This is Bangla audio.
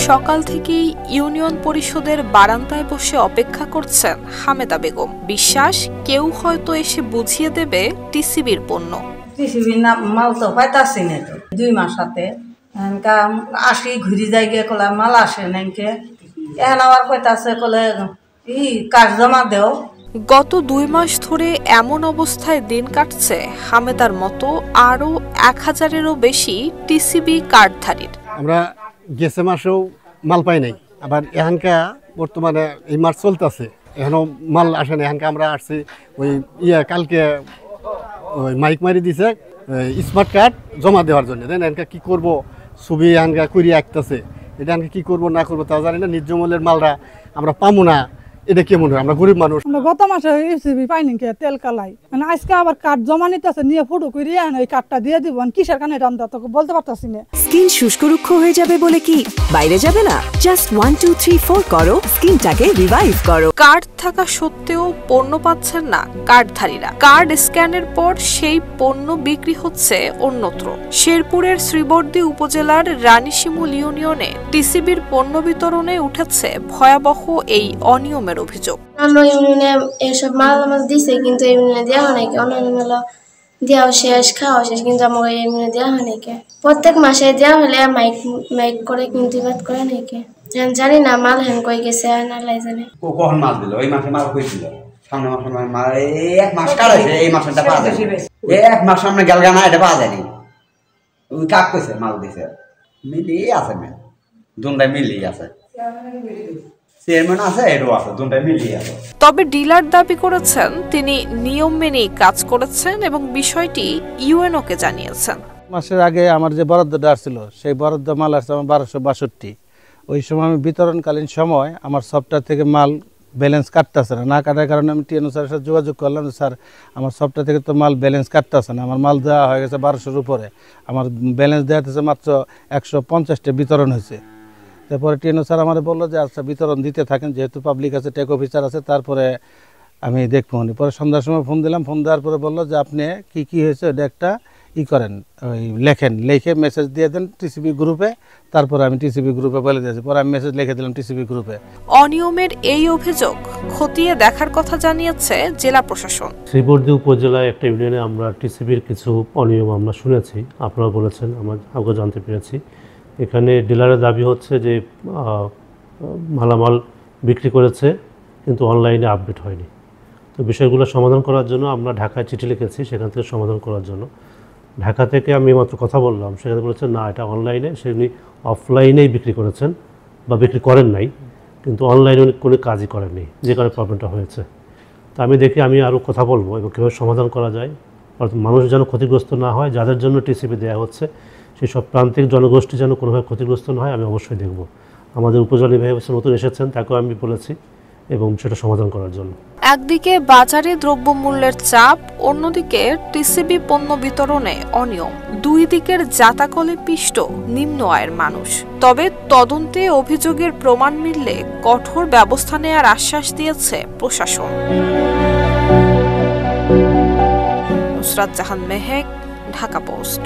সকাল থেকেই ইউনিয়ন পরিষদের বারান্দায় বসে অপেক্ষা করছেন হামেদা বেগম। বিশ্বাস, কেউ হয়তো এসে বুঝিয়ে দেবে টিসিবির পণ্য। টিসিবির মাল তো পাইতাছি না, তো 2 মাস হাতে আসি ঘুরি যাই গিয়ে কলে মাল আসে নাকি, এখন আবার কইতাছে কলে কাজ জমা দেও। গত 2 মাস ধরে এমন অবস্থায় দিন কাটছে হামেদার মতো আরো 1000-এরও বেশি টিসিবি কার্ডধারীর। আমরা গেছে মাসেও মাল পাই নাই, আবার এখানকার বর্তমানে এই মাস চলতেছে, এখনো মাল আসে না। এখানকার আমরা আসছি ওই কালকে ওই মাইক মারি দিছে স্মার্ট কার্ড জমা দেওয়ার জন্য। এখানকার কী করবো, ছবি এখানকার করিয়ে আঁকতেছে, এটা এখানকার কী করবো না করবো তাও জানি না। নির্জমূল্যের মালটা আমরা পাবো না, এটা কেমন হয়? আমরা গরিব মানুষ। গত মাসে টিসিবি পাইনি তেল কালাই, মানে আজকে আবার কার্ড জমা নিতেছে, নিয়ে ফটো করিয়ে ওই কার্ডটা দিয়ে দিব। কিসের কারণে এটা আমরা তোকে বলতে পারতাছি না। স্কিন শুষ্ক রুক্ষ হয়ে যাবে বলে কি বাইরে যাবে না? জাস্ট 1 2 3 4 করো, স্কিনটাকে রিভাইভ করো। কার্ড থাকা সত্ত্বেও পণ্য পাচ্ছেন না কার্ডধারীরা। কার্ড স্ক্যানের পর সেই পণ্য বিক্রি হচ্ছে অন্যত্র। শেরপুরের শ্রীবর্দী উপজেলার রানীশিমুল ইউনিয়নে টিসিবির পণ্য বিতরণে উঠেছে ভয়াবহ এই অনিয়মের অভিযোগ। অন্য ইউনিয়নে এসব মাল দিছে, কিন্তু ইউনিয়নে দেওয়া হয় নাকি, অন্যান্য মাল দেওয়া শেষ, খাওয়া শেষ, কিন্তু আমার ইউনিয়নে দেওয়া হয় নাকি। প্রত্যেক মাসে দেওয়া হলে মাইক করে কিন্তু বাদ করে নাকি, জানি না মাল হেন কই গেছে না লাই জানে। কখন মাল দিল? ওই মাসে মাল কইছিল, সামনে মাসে মাল এক মাস কাটাইছে, এই মাসেটা পাওয়া যায়, এক মাস সামনে গেল না, এটা পাওয়া যায়নি। ওই কাক কইছে মাল দিছে, মিলিয়ে আছে না, দুটাই মিলিয়ে আছে, চেয়ারম্যান আছে, এটাও আছে, দুটাই মিলিয়ে আছে। তবে ডিলার দাবি করেছেন তিনি নিয়ম মেনেই কাজ করেছেন এবং বিষয়টি ইউএনওকে জানিয়েছেন। মাসের আগে আমার যে বরাদ্দটা আসছিল, সেই বরাদ্দ মাল আসছে আমার 1262। ওই সময় আমি বিতরণকালীন সময় আমার সফটওয়্যার থেকে মাল ব্যালেন্স কাটতেছে না কাটার কারণে আমি টিএনও স্যারের সাথে যোগাযোগ করলাম, স্যার আমার সফটওয়্যার থেকে তো মাল ব্যালেন্স কাটতেছে না, আমার মাল দেওয়া হয়ে গেছে 1200-র উপরে, আমার ব্যালেন্স দেওয়াতেছে মাত্র 150টা বিতরণ হয়েছে। তারপরে টিএনও স্যার আমার বললো যে আচ্ছা বিতরণ দিতে থাকেন, যেহেতু পাবলিক আছে, টেক অফিসার আছে, তারপরে আমি দেখবো। পরে সন্ধ্যার সময় ফোন দিলাম, ফোন দেওয়ার পরে বললো যে আপনি কী হয়েছে ওটা একটা করেন, ওই লিখে মেসেজ দিয়ে দেন টিসিবি গ্রুপে। তারপরে আমি টিসিবি গ্রুপে বলে দিয়েছি, পরে আমি মেসেজ লিখে দিলাম টিসিবি গ্রুপে। অনিয়মের এই অভিযোগ খতিয়ে দেখার কথা জানিয়েছে জেলা প্রশাসন। শ্রীবর্দী উপজেলায় একটা ইউনিয়নে আমরা টিসিবির কিছু অনিয়ম আমরা শুনেছি, আপনারা বলেছেন, আমরা জানতে পেরেছি। এখানে ডিলারের দাবি হচ্ছে যে মালামাল বিক্রি করেছে, কিন্তু অনলাইনে আপডেট হয়নি। তো বিষয়গুলো সমাধান করার জন্য আমরা ঢাকায় চিঠি লিখেছি, সেখান থেকে সমাধান করার জন্য। ঢাকা থেকে আমি মাত্র কথা বললাম, সেখানে বলেছেন না, এটা অনলাইনে, সেগুলি অফলাইনেই বিক্রি করেছেন বা বিক্রি করেন নাই, কিন্তু অনলাইনে উনি কোনো কাজই করেননি, যে কারণে প্রবলেমটা হয়েছে। তো আমি আরও কথা বলবো এবং কীভাবে সমাধান করা যায়, অর্থাৎ মানুষ যেন ক্ষতিগ্রস্ত না হয়, যাদের জন্য টিসিবি দেওয়া হচ্ছে সেই সব প্রান্তিক জনগোষ্ঠী যেন কোনোভাবে ক্ষতিগ্রস্ত না হয়, আমি অবশ্যই দেখব। আমাদের উপজেলা বিভাগ নতুন এসেছেন, তাকেও আমি বলেছি এবং সেটা সমাধান করার জন্য। একদিকে বাজারে দ্রব্যমূল্যের চাপ, অন্যদিকে টিসিবি পণ্য বিতরণে অনিয়ম, দুই দিকের জাতাকলে পিষ্ট নিম্ন আয়ের মানুষ। তবে তদন্তে অভিযোগের প্রমাণ মিললে কঠোর ব্যবস্থা নেওয়ার আশ্বাস দিয়েছে প্রশাসন। নুসরাত জাহান মেহেক, ঢাকা পোস্ট।